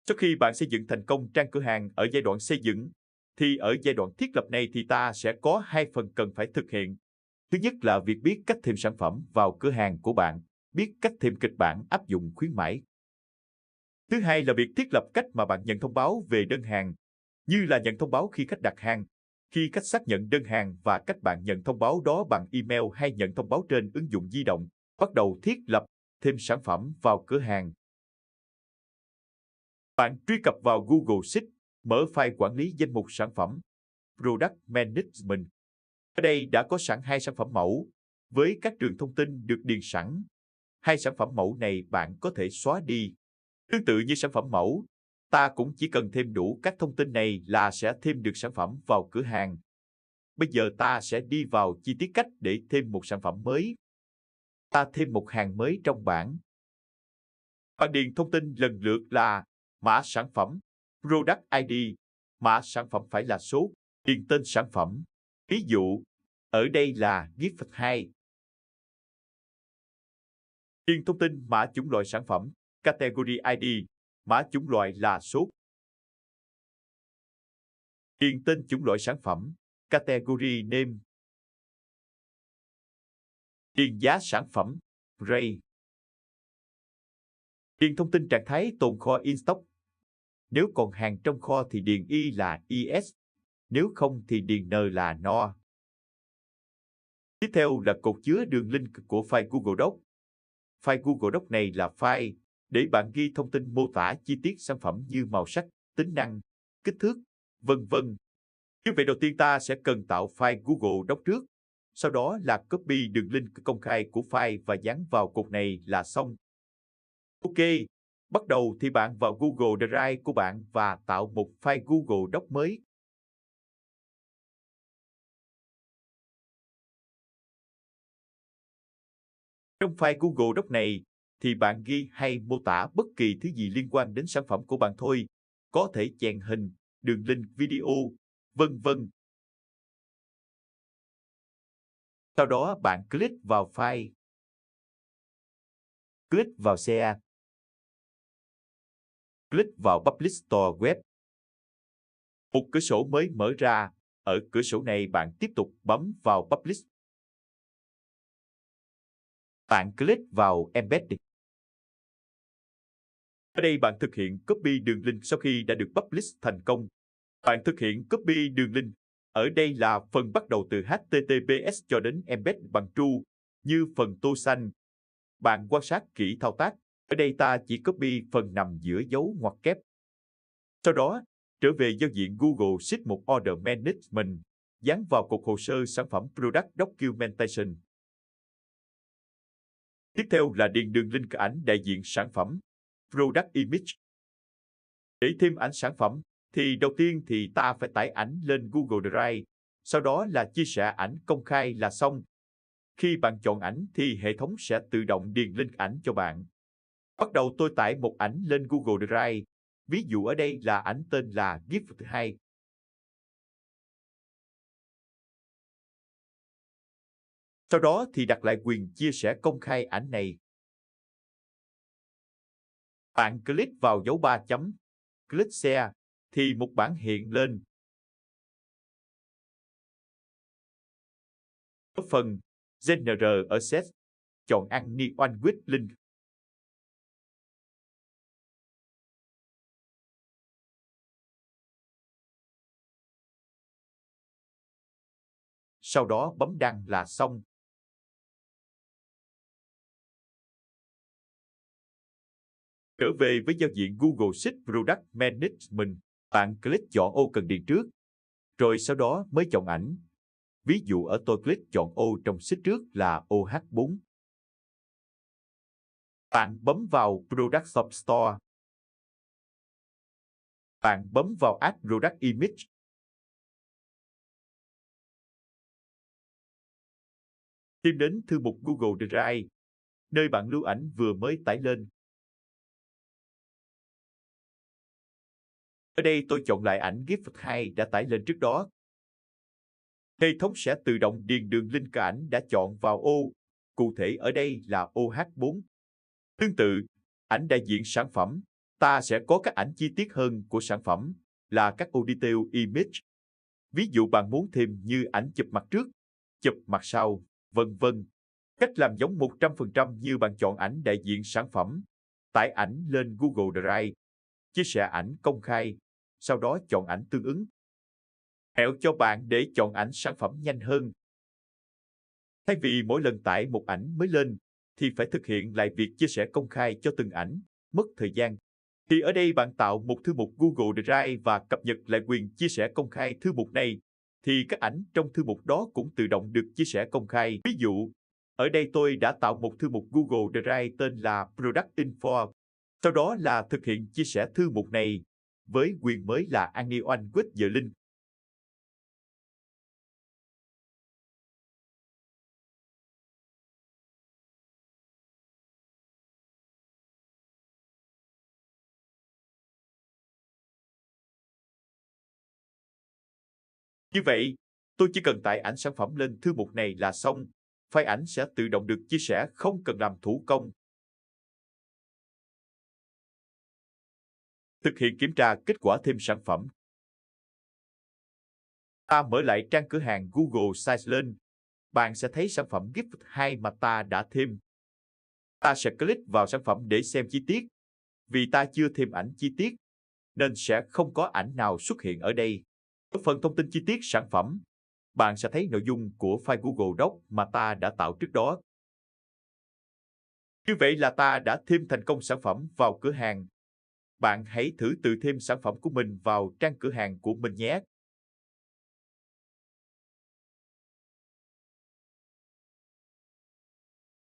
Sau khi bạn xây dựng thành công trang cửa hàng ở giai đoạn xây dựng, thì ở giai đoạn thiết lập này thì ta sẽ có 2 phần cần phải thực hiện. Thứ nhất là việc biết cách thêm sản phẩm vào cửa hàng của bạn, biết cách thêm kịch bản áp dụng khuyến mãi. Thứ hai là việc thiết lập cách mà bạn nhận thông báo về đơn hàng, như là nhận thông báo khi khách đặt hàng, khi khách xác nhận đơn hàng và cách bạn nhận thông báo đó bằng email hay nhận thông báo trên ứng dụng di động. Bắt đầu thiết lập thêm sản phẩm vào cửa hàng. Bạn truy cập vào Google Sheets, mở file quản lý danh mục sản phẩm, Product Management. Ở đây đã có sẵn 2 sản phẩm mẫu, với các trường thông tin được điền sẵn. 2 sản phẩm mẫu này bạn có thể xóa đi. Tương tự như sản phẩm mẫu, ta cũng chỉ cần thêm đủ các thông tin này là sẽ thêm được sản phẩm vào cửa hàng. Bây giờ ta sẽ đi vào chi tiết cách để thêm một sản phẩm mới. Ta thêm một hàng mới trong bảng. Bạn điền thông tin lần lượt là mã sản phẩm, Product ID, mã sản phẩm phải là số, điền tên sản phẩm. Ví dụ, ở đây là Gift 2. Điền thông tin mã chủng loại sản phẩm, Category ID, mã chủng loại là số. Điền tên chủng loại sản phẩm, Category Name. Điền giá sản phẩm, Rate. Điền thông tin trạng thái tồn kho in stock. Nếu còn hàng trong kho thì điền Y là ES, nếu không thì điền N là No. Tiếp theo là cột chứa đường link của file Google Docs. File Google Docs này là file để bạn ghi thông tin mô tả chi tiết sản phẩm như màu sắc, tính năng, kích thước, vân vân. Như vậy đầu tiên ta sẽ cần tạo file Google Docs trước, sau đó là copy đường link công khai của file và dán vào cột này là xong. Ok, bắt đầu thì bạn vào Google Drive của bạn và tạo một file Google Docs mới. Trong file Google Docs này thì bạn ghi hay mô tả bất kỳ thứ gì liên quan đến sản phẩm của bạn thôi, có thể chèn hình, đường link video, vân vân. Sau đó bạn click vào file, click vào Share, click vào Publish Store Web. Một cửa sổ mới mở ra, ở cửa sổ này bạn tiếp tục bấm vào Publish. Bạn click vào Embed. Ở đây bạn thực hiện copy đường link sau khi đã được publish thành công. Bạn thực hiện copy đường link. Ở đây là phần bắt đầu từ HTTPS cho đến embed bằng true, như phần tô xanh. Bạn quan sát kỹ thao tác. Ở đây ta chỉ copy phần nằm giữa dấu ngoặc kép. Sau đó, trở về giao diện Google Sheets một Order Management, dán vào cột hồ sơ sản phẩm Product Documentation. Tiếp theo là điền đường link ảnh đại diện sản phẩm, Product Image. Để thêm ảnh sản phẩm, thì đầu tiên thì ta phải tải ảnh lên Google Drive, sau đó là chia sẻ ảnh công khai là xong. Khi bạn chọn ảnh thì hệ thống sẽ tự động điền link ảnh cho bạn. Bắt đầu tôi tải một ảnh lên Google Drive, ví dụ ở đây là ảnh tên là Gift 2. Sau đó thì đặt lại quyền chia sẻ công khai ảnh này. Bạn click vào dấu 3 chấm, click Share, thì một bảng hiện lên. Ở phần Generate Access, chọn Anyone with Link. Sau đó bấm đăng là xong. Trở về với giao diện Google Sheets Product Management, bạn click chọn ô cần điền trước, rồi sau đó mới chọn ảnh. Ví dụ ở tôi click chọn ô trong sheet trước là ô H4. Bạn bấm vào Product Substore. Bạn bấm vào Add Product Image. Tìm đến thư mục Google Drive, nơi bạn lưu ảnh vừa mới tải lên. Ở đây tôi chọn lại ảnh Gift 2 đã tải lên trước đó. Hệ thống sẽ tự động điền đường link ảnh đã chọn vào ô, cụ thể ở đây là ô H4. Tương tự, ảnh đại diện sản phẩm, ta sẽ có các ảnh chi tiết hơn của sản phẩm là các detail image. Ví dụ bạn muốn thêm như ảnh chụp mặt trước, chụp mặt sau, vân vân. Cách làm giống 100% như bạn chọn ảnh đại diện sản phẩm, tải ảnh lên Google Drive, chia sẻ ảnh công khai, sau đó chọn ảnh tương ứng. Hẹo cho bạn để chọn ảnh sản phẩm nhanh hơn. Thay vì mỗi lần tải một ảnh mới lên, thì phải thực hiện lại việc chia sẻ công khai cho từng ảnh, mất thời gian. Thì ở đây bạn tạo một thư mục Google Drive và cập nhật lại quyền chia sẻ công khai thư mục này, thì các ảnh trong thư mục đó cũng tự động được chia sẻ công khai. Ví dụ, ở đây tôi đã tạo một thư mục Google Drive tên là Product Info. Sau đó là thực hiện chia sẻ thư mục này với quyền mới là Anyone with the link. Như vậy, tôi chỉ cần tải ảnh sản phẩm lên thư mục này là xong. File ảnh sẽ tự động được chia sẻ không cần làm thủ công. Thực hiện kiểm tra kết quả thêm sản phẩm. Ta mở lại trang cửa hàng Google Sites lên. Bạn sẽ thấy sản phẩm Gift 2 mà ta đã thêm. Ta sẽ click vào sản phẩm để xem chi tiết. Vì ta chưa thêm ảnh chi tiết, nên sẽ không có ảnh nào xuất hiện ở đây. Ở phần thông tin chi tiết sản phẩm, bạn sẽ thấy nội dung của file Google Docs mà ta đã tạo trước đó. Như vậy là ta đã thêm thành công sản phẩm vào cửa hàng. Bạn hãy thử tự thêm sản phẩm của mình vào trang cửa hàng của mình nhé.